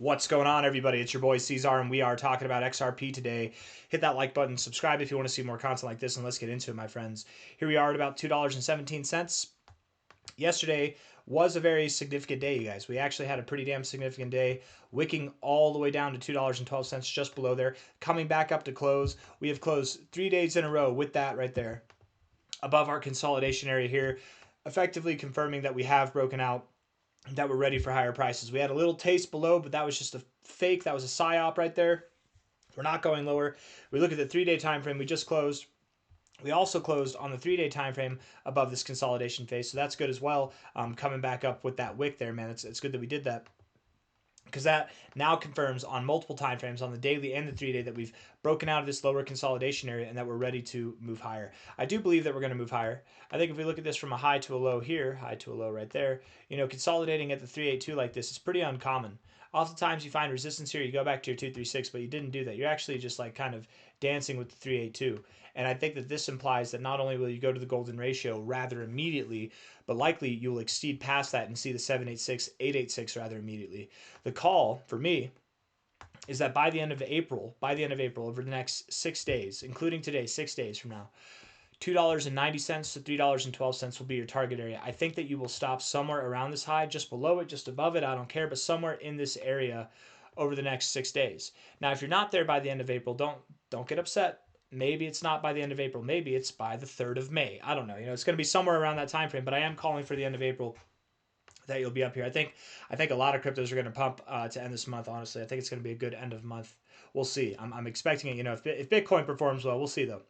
What's going on, everybody? It's your boy C-Zar, and we are talking about XRP today. Hit that like button, subscribe if you want to see more content like this, and let's get into it, my friends. Here we are at about $2.17. Yesterday was a very significant day, you guys. We actually had a pretty damn significant day, wicking all the way down to $2.12, just below there, coming back up to close. We have closed 3 days in a row with that right there, above our consolidation area here, effectively confirming that we have broken out, that we're ready for higher prices. We had a little taste below, but that was just a fake. That was a psyop right there. We're not going lower. We look at the 3-day time frame. We just closed. We also closed on the 3-day time frame above this consolidation phase, so that's good as well. Coming back up with that wick there, man. It's good that we did that, because that now confirms on multiple time frames, on the daily and the 3-day, that we've broken out of this lower consolidation area and that we're ready to move higher. I do believe that we're going to move higher. I think if we look at this from a high to a low here, high to a low right there, consolidating at the 382 like this is pretty uncommon. Oftentimes you find resistance here, you go back to your 236, but you didn't do that. You're actually just like kind of dancing with the 382. And I think that this implies that not only will you go to the golden ratio rather immediately, but likely you'll exceed past that and see the 786, 886 rather immediately. The call for me is that by the end of April, over the next 6 days, including today, 6 days from now, $2.90 to $3.12 will be your target area. I think that you will stop somewhere around this high, just below it, just above it, I don't care, but somewhere in this area over the next 6 days. Now, if you're not there by the end of April, don't get upset. Maybe it's not by the end of April. Maybe it's by the 3rd of May. I don't know. It's going to be somewhere around that time frame, but I am calling for the end of April that you'll be up here. I think a lot of cryptos are going to pump to end this month, honestly. I think it's going to be a good end of month. We'll see. I'm expecting it. If Bitcoin performs well, we'll see, though.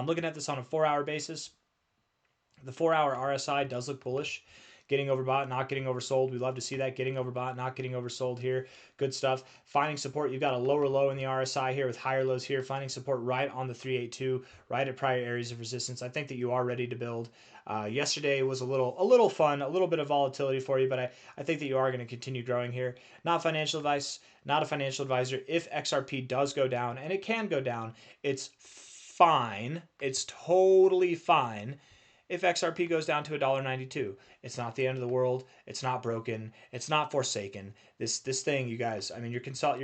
Looking at this on a 4-hour basis, the 4-hour RSI does look bullish. Getting overbought, not getting oversold. We love to see that. Getting overbought, not getting oversold here. Good stuff. Finding support. You've got a lower low in the RSI here with higher lows here. Finding support right on the 382, right at prior areas of resistance. I think that you are ready to build. Yesterday was a little fun, a little bit of volatility for you, but I think that you are going to continue growing here. Not financial advice, not a financial advisor. If XRP does go down, and it can go down, it's fine. It's totally fine. If XRP goes down to $1.92, it's not the end of the world. It's not broken. It's not forsaken. This thing, you guys. I mean, you're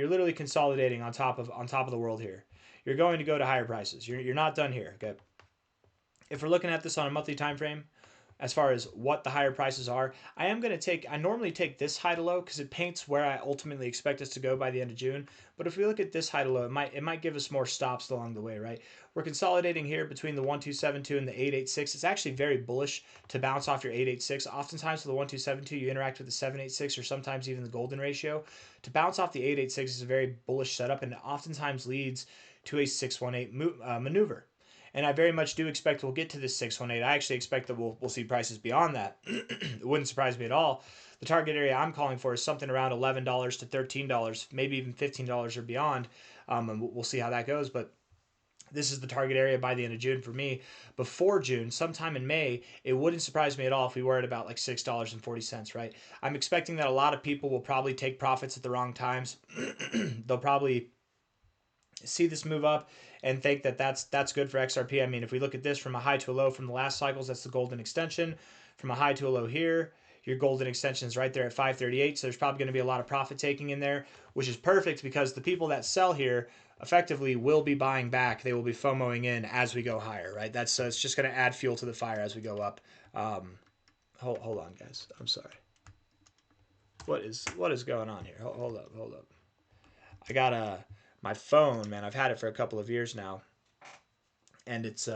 literally consolidating on top of the world here. You're going to go to higher prices. You're not done here. Okay. If we're looking at this on a monthly time frame, as far as what the higher prices are, I normally take this high to low because it paints where I ultimately expect us to go by the end of June. But if we look at this high to low, it might give us more stops along the way, right? We're consolidating here between the 1272 and the 886. It's actually very bullish to bounce off your 886. Oftentimes for the 1272, you interact with the 786 or sometimes even the golden ratio. To bounce off the 886 is a very bullish setup, and it oftentimes leads to a 618 maneuver. And I very much do expect we'll get to this 618. I actually expect that we'll see prices beyond that. It wouldn't surprise me at all. The target area I'm calling for is something around $11 to $13, maybe even $15 or beyond. And we'll see how that goes. But this is the target area by the end of June for me. Before June, sometime in May, it wouldn't surprise me at all if we were at about like $6.40, right? I'm expecting that a lot of people will probably take profits at the wrong times. They'll probably see this move up and think that that's good for XRP. I mean, if we look at this from a high to a low from the last cycles, that's the golden extension. From a high to a low here, your golden extension is right there at 538. So there's probably going to be a lot of profit taking in there, which is perfect because the people that sell here effectively will be buying back. They will be FOMOing in as we go higher, right? It's just going to add fuel to the fire as we go up. Hold on, guys. I'm sorry. What is going on here? Hold up. I got my phone, man. I've had it for a couple of years now, and its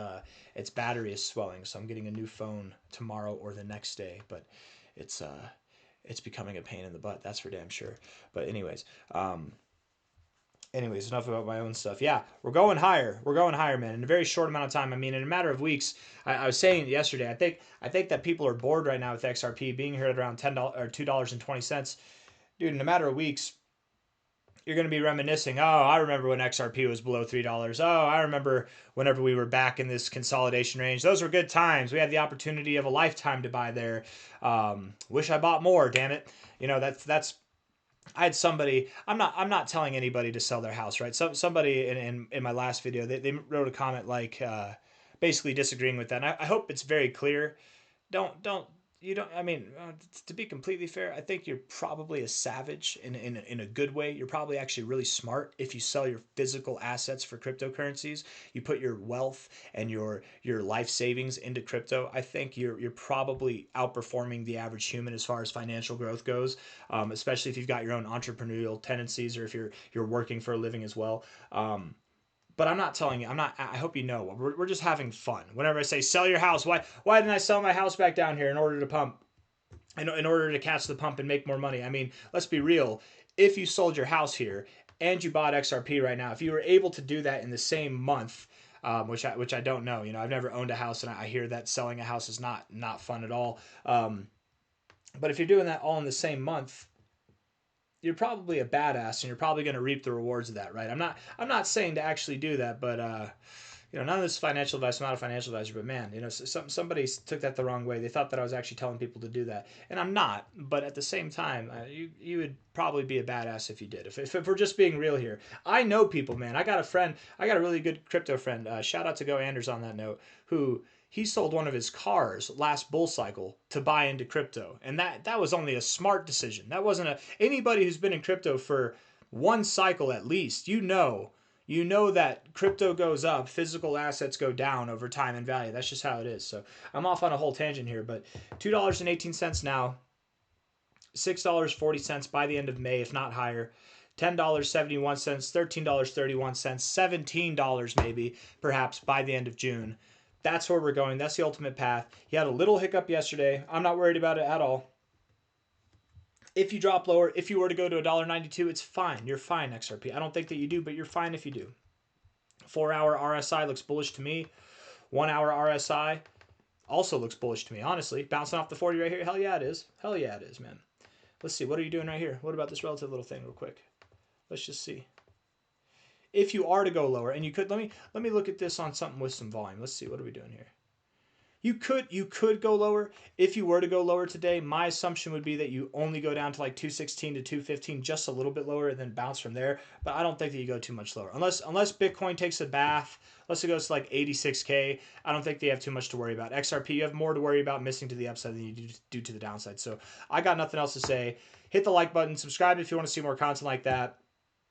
battery is swelling, so I'm getting a new phone tomorrow or the next day. But it's becoming a pain in the butt, that's for damn sure. But anyways, enough about my own stuff. Yeah, we're going higher, man, in a very short amount of time. I mean, in a matter of weeks. I was saying yesterday, I think that people are bored right now with XRP being here at around $10 or $2.20. Dude, in a matter of weeks, you're going to be reminiscing. Oh, I remember when XRP was below $3. Oh, I remember whenever we were back in this consolidation range. Those were good times. We had the opportunity of a lifetime to buy there. Wish I bought more, damn it. That's I had somebody, I'm not telling anybody to sell their house, right? Somebody in my last video, they wrote a comment like basically disagreeing with that. And I hope it's very clear. Don't you don't, I mean, to be completely fair, I think you're probably a savage in a good way. You're probably actually really smart if you sell your physical assets for cryptocurrencies. You put your wealth and your life savings into crypto. I think you're probably outperforming the average human as far as financial growth goes, especially if you've got your own entrepreneurial tendencies or if you're working for a living as well. But I'm not telling you. I'm not. I hope you know. We're just having fun. Whenever I say sell your house, why didn't I sell my house back down here in order to pump, in order to catch the pump and make more money? I mean, let's be real. If you sold your house here and you bought XRP right now, if you were able to do that in the same month, which I don't know. You know, I've never owned a house, and I hear that selling a house is not fun at all. But if you're doing that all in the same month, you're probably a badass and you're probably going to reap the rewards of that, right? I'm not saying to actually do that, but none of this is financial advice. I'm not a financial advisor, but man, somebody took that the wrong way. They thought that I was actually telling people to do that, and I'm not. But at the same time, you would probably be a badass if you did. If we're just being real here, I know people, man. I got a friend. I got a really good crypto friend. Shout out to Go Anders on that note, who he sold one of his cars last bull cycle to buy into crypto, and that was only a smart decision. That wasn't anybody who's been in crypto for one cycle at least. You know that crypto goes up, physical assets go down over time and value. That's just how it is. So I'm off on a whole tangent here, but $2.18 now, $6.40 by the end of May, if not higher. $10.71, $13.31, $17 maybe, perhaps by the end of June. That's where we're going. That's the ultimate path. You had a little hiccup yesterday. I'm not worried about it at all. If you drop lower, if you were to go to $1.92, it's fine. You're fine, XRP. I don't think that you do, but you're fine if you do. 4-hour RSI looks bullish to me. 1-hour RSI also looks bullish to me, honestly. Bouncing off the 40 right here. Hell yeah, it is. Hell yeah, it is, man. Let's see. What are you doing right here? What about this relative little thing real quick? Let's just see. If you are to go lower, and you could, let me look at this on something with some volume. Let's see. What are we doing here? You could go lower. If you were to go lower today, my assumption would be that you only go down to like 216 to 215, just a little bit lower, and then bounce from there. But I don't think that you go too much lower. Unless Bitcoin takes a bath, unless it goes to like 86K, I don't think they have too much to worry about. XRP, you have more to worry about missing to the upside than you do to the downside. So I got nothing else to say. Hit the like button, subscribe if you want to see more content like that,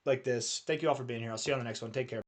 like this. Thank you all for being here. I'll see you on the next one. Take care.